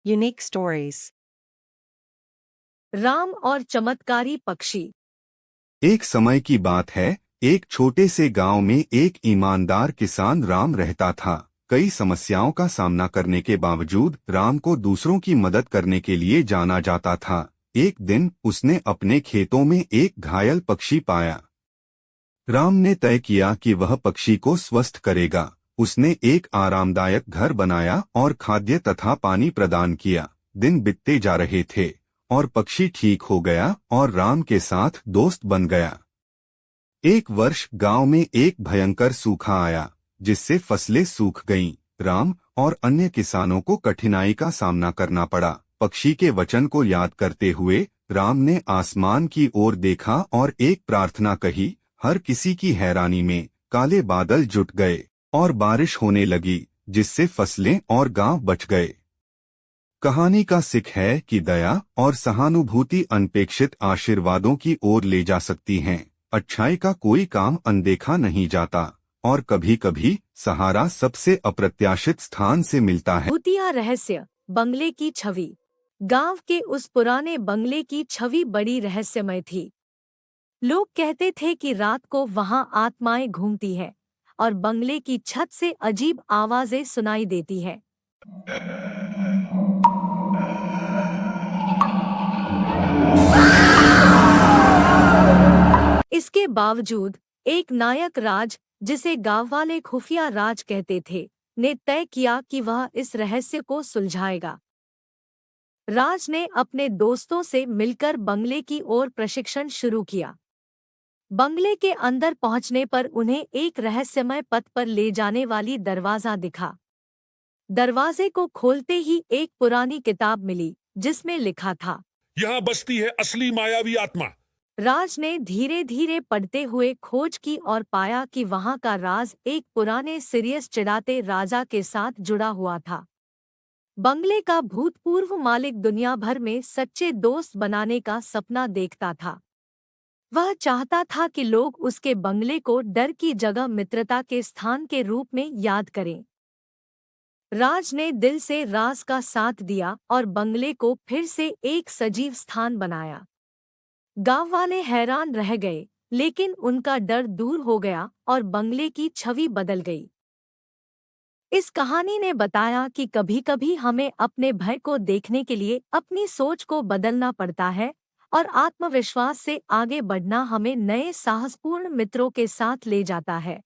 Unique stories. Ram और चमत्कारी पक्षी। एक समय की बात है, एक छोटे से गांव में एक ईमानदार किसान राम रहता था। कई समस्याओं का सामना करने के बावजूद राम को दूसरों की मदद करने के लिए जाना जाता था। एक दिन उसने अपने खेतों में एक घायल पक्षी पाया। राम ने तय किया कि वह पक्षी को स्वस्थ करेगा। उसने एक आरामदायक घर बनाया और खाद्य तथा पानी प्रदान किया। दिन बीतते जा रहे थे और पक्षी ठीक हो गया और राम के साथ दोस्त बन गया। एक वर्ष गांव में एक भयंकर सूखा आया, जिससे फसलें सूख गईं। राम और अन्य किसानों को कठिनाई का सामना करना पड़ा। पक्षी के वचन को याद करते हुए राम ने आसमान की ओर देखा और एक प्रार्थना कही। हर किसी की हैरानी में काले बादल जुट गए और बारिश होने लगी, जिससे फसलें और गांव बच गए। कहानी का सीख है कि दया और सहानुभूति अनपेक्षित आशीर्वादों की ओर ले जा सकती हैं। अच्छाई का कोई काम अनदेखा नहीं जाता और कभी-कभी सहारा सबसे अप्रत्याशित स्थान से मिलता है। भूतिया रहस्य। बंगले की छवि। गांव के उस पुराने बंगले की छवि बड़ी रहस्यमय थी। लोग कहते थे कि रात को वहां आत्माएं घूमती हैं और बंगले की छत से अजीब आवाजें सुनाई देती हैं। इसके बावजूद एक नायक राज, जिसे गांव वाले खुफिया राज कहते थे, ने तय किया कि वह इस रहस्य को सुलझाएगा। राज ने अपने दोस्तों से मिलकर बंगले की ओर प्रशिक्षण शुरू किया। बंगले के अंदर पहुंचने पर उन्हें एक रहस्यमय पथ पर ले जाने वाली दरवाजा दिखा। दरवाजे को खोलते ही एक पुरानी किताब मिली, जिसमें लिखा था, यहाँ बसती है असली मायावी आत्मा। राज ने धीरे धीरे पढ़ते हुए खोज की और पाया कि वहां का राज एक पुराने सीरियस चिढ़ाते राजा के साथ जुड़ा हुआ था। बंगले का भूतपूर्व मालिक दुनिया भर में सच्चे दोस्त बनाने का सपना देखता था। वह चाहता था कि लोग उसके बंगले को डर की जगह मित्रता के स्थान के रूप में याद करें। राज ने दिल से राज का साथ दिया और बंगले को फिर से एक सजीव स्थान बनाया। गांव वाले हैरान रह गए, लेकिन उनका डर दूर हो गया और बंगले की छवि बदल गई। इस कहानी ने बताया कि कभी-कभी हमें अपने भय को देखने के लिए अपनी सोच को बदलना पड़ता है और आत्मविश्वास से आगे बढ़ना हमें नए साहसपूर्ण मित्रों के साथ ले जाता है।